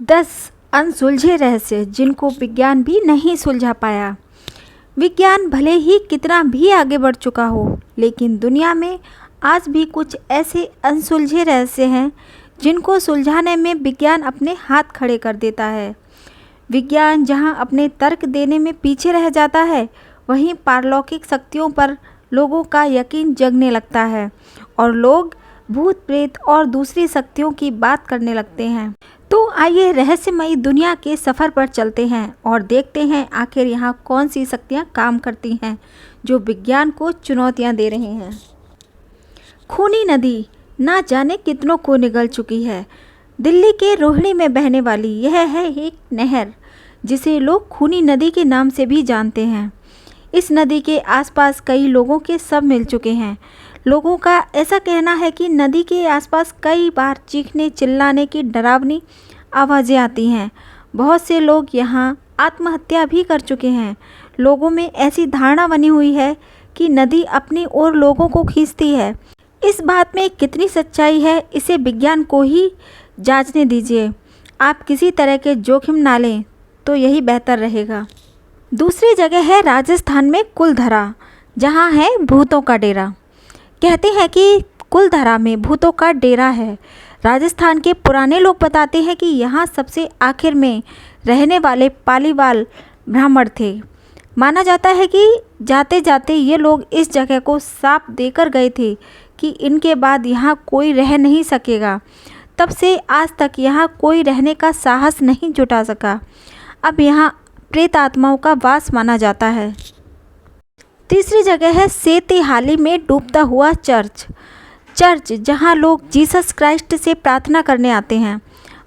10 अनसुलझे रहस्य जिनको विज्ञान भी नहीं सुलझा पाया। विज्ञान भले ही कितना भी आगे बढ़ चुका हो, लेकिन दुनिया में आज भी कुछ ऐसे अनसुलझे रहस्य हैं जिनको सुलझाने में विज्ञान अपने हाथ खड़े कर देता है। विज्ञान जहां अपने तर्क देने में पीछे रह जाता है, वहीं पारलौकिक शक्तियों पर लोगों का यकीन जगने लगता है और लोग भूत प्रेत और दूसरी शक्तियों की बात करने लगते हैं। तो आइए रहस्यमयी दुनिया के सफ़र पर चलते हैं और देखते हैं आखिर यहाँ कौन सी शक्तियाँ काम करती हैं जो विज्ञान को चुनौतियाँ दे रही हैं। खूनी नदी ना जाने कितनों को निगल चुकी है। दिल्ली के रोहिणी में बहने वाली यह है एक नहर जिसे लोग खूनी नदी के नाम से भी जानते हैं। इस नदी के आसपास कई लोगों के शव मिल चुके हैं। लोगों का ऐसा कहना है कि नदी के आसपास कई बार चीखने चिल्लाने की डरावनी आवाज़ें आती हैं। बहुत से लोग यहाँ आत्महत्या भी कर चुके हैं। लोगों में ऐसी धारणा बनी हुई है कि नदी अपनी ओर लोगों को खींचती है। इस बात में कितनी सच्चाई है, इसे विज्ञान को ही जांचने दीजिए। आप किसी तरह के जोखिम ना लें तो यही बेहतर रहेगा। दूसरी जगह है राजस्थान में कुलधरा, जहाँ है भूतों का डेरा। कहते हैं कि कुलधरा में भूतों का डेरा है। राजस्थान के पुराने लोग बताते हैं कि यहाँ सबसे आखिर में रहने वाले पालीवाल ब्राह्मण थे। माना जाता है कि जाते जाते ये लोग इस जगह को शाप देकर गए थे कि इनके बाद यहाँ कोई रह नहीं सकेगा। तब से आज तक यहाँ कोई रहने का साहस नहीं जुटा सका। अब यहाँ प्रेत आत्माओं का वास माना जाता है। तीसरी जगह है सेतिहाली में डूबता हुआ चर्च। चर्च जहां लोग जीसस क्राइस्ट से प्रार्थना करने आते हैं,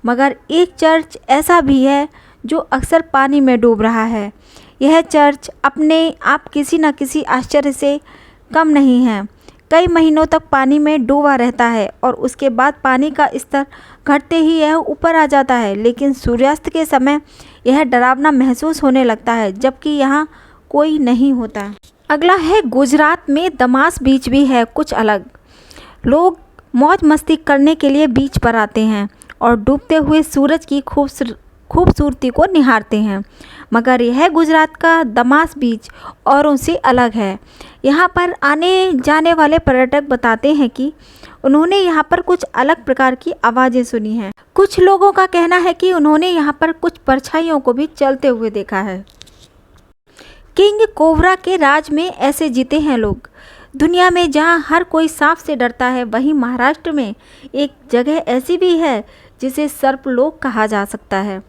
मगर एक चर्च ऐसा भी है जो अक्सर पानी में डूब रहा है। यह चर्च अपने आप किसी न किसी आश्चर्य से कम नहीं है। कई महीनों तक पानी में डूबा रहता है और उसके बाद पानी का स्तर घटते ही यह ऊपर आ जाता है, लेकिन सूर्यास्त के समय यह डरावना महसूस होने लगता है, जबकि यहाँ कोई नहीं होता। अगला है गुजरात में दमास बीच भी है कुछ अलग। लोग मौज मस्ती करने के लिए बीच पर आते हैं और डूबते हुए सूरज की खूबसूरती को निहारते हैं, मगर यह गुजरात का दमास बीच औरों से अलग है। यहाँ पर आने जाने वाले पर्यटक बताते हैं कि उन्होंने यहाँ पर कुछ अलग प्रकार की आवाज़ें सुनी हैं। कुछ लोगों का कहना है कि उन्होंने यहाँ पर कुछ परछाइयों को भी चलते हुए देखा है। किंग कोबरा के राज में ऐसे जीते हैं लोग। दुनिया में जहाँ हर कोई सांप से डरता है, वहीं महाराष्ट्र में एक जगह ऐसी भी है जिसे सर्पलोक कहा जा सकता है।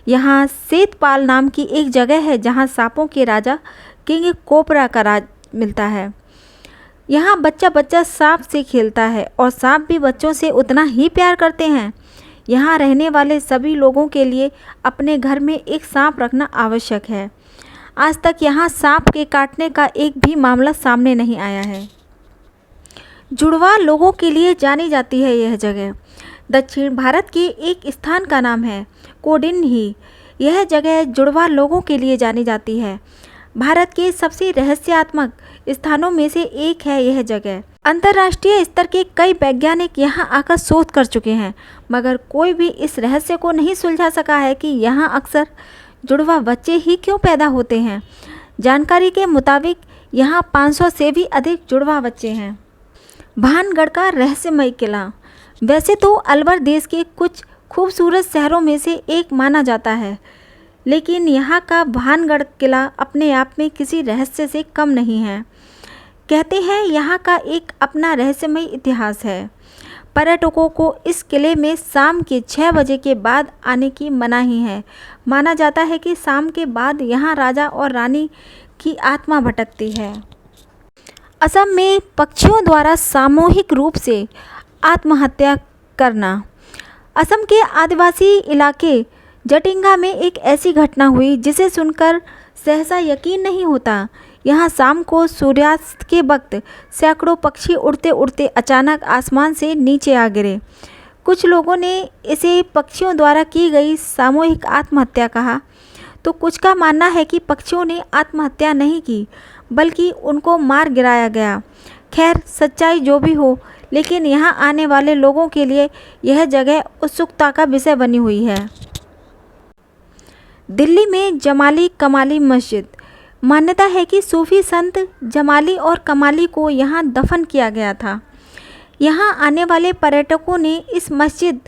यहाँ सेतपाल नाम की एक जगह है जहाँ सांपों के राजा किंग कोबरा का राज मिलता है। यहाँ बच्चा बच्चा सांप से खेलता है और सांप भी बच्चों से उतना ही प्यार करते हैं। यहाँ रहने वाले सभी लोगों के लिए अपने घर में एक सांप रखना आवश्यक है। आज तक यहाँ सांप के काटने का एक भी मामला सामने नहीं आया है। जुड़वा लोगों के लिए जानी जाती है यह जगह। दक्षिण भारत के एक स्थान का नाम है कोडिन्ही। यह जगह जुड़वा लोगों के लिए जानी जाती है। भारत के सबसे रहस्यात्मक स्थानों में से एक है यह जगह। अंतर्राष्ट्रीय स्तर के कई वैज्ञानिक यहाँ आकर शोध कर चुके हैं, मगर कोई भी इस रहस्य को नहीं सुलझा सका है कि यहाँ अक्सर जुड़वा बच्चे ही क्यों पैदा होते हैं। जानकारी के मुताबिक यहाँ 500 से भी अधिक जुड़वा बच्चे हैं। भानगढ़ का रहस्यमय किला। वैसे तो अलवर देश के कुछ खूबसूरत शहरों में से एक माना जाता है, लेकिन यहाँ का भानगढ़ किला अपने आप में किसी रहस्य से कम नहीं है। कहते हैं यहाँ का एक अपना रहस्यमय इतिहास है। पर्यटकों को इस किले में शाम के 6 बजे के बाद आने की मनाही है। माना जाता है कि शाम के बाद यहाँ राजा और रानी की आत्मा भटकती है। असम में पक्षियों द्वारा सामूहिक रूप से आत्महत्या करना। असम के आदिवासी इलाके जटिंगा में एक ऐसी घटना हुई जिसे सुनकर सहसा यकीन नहीं होता। यहाँ शाम को सूर्यास्त के वक्त सैकड़ों पक्षी उड़ते उड़ते अचानक आसमान से नीचे आ गिरे। कुछ लोगों ने इसे पक्षियों द्वारा की गई सामूहिक आत्महत्या कहा, तो कुछ का मानना है कि पक्षियों ने आत्महत्या नहीं की, बल्कि उनको मार गिराया गया। खैर, सच्चाई जो भी हो, लेकिन यहाँ आने वाले लोगों के लिए यह जगह उत्सुकता का विषय बनी हुई है। दिल्ली में जमाली कमाली मस्जिद। मान्यता है कि सूफी संत जमाली और कमाली को यहाँ दफन किया गया था। यहाँ आने वाले पर्यटकों ने इस मस्जिद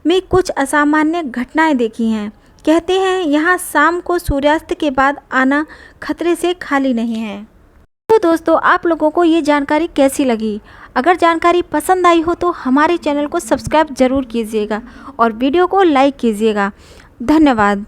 में कुछ असामान्य घटनाएं देखी हैं। कहते हैं यहाँ शाम को सूर्यास्त के बाद आना खतरे से खाली नहीं है। तो दोस्तों, आप लोगों को ये जानकारी कैसी लगी? अगर जानकारी पसंद आई हो तो हमारे चैनल को सब्सक्राइब ज़रूर कीजिएगा और वीडियो को लाइक कीजिएगा। धन्यवाद।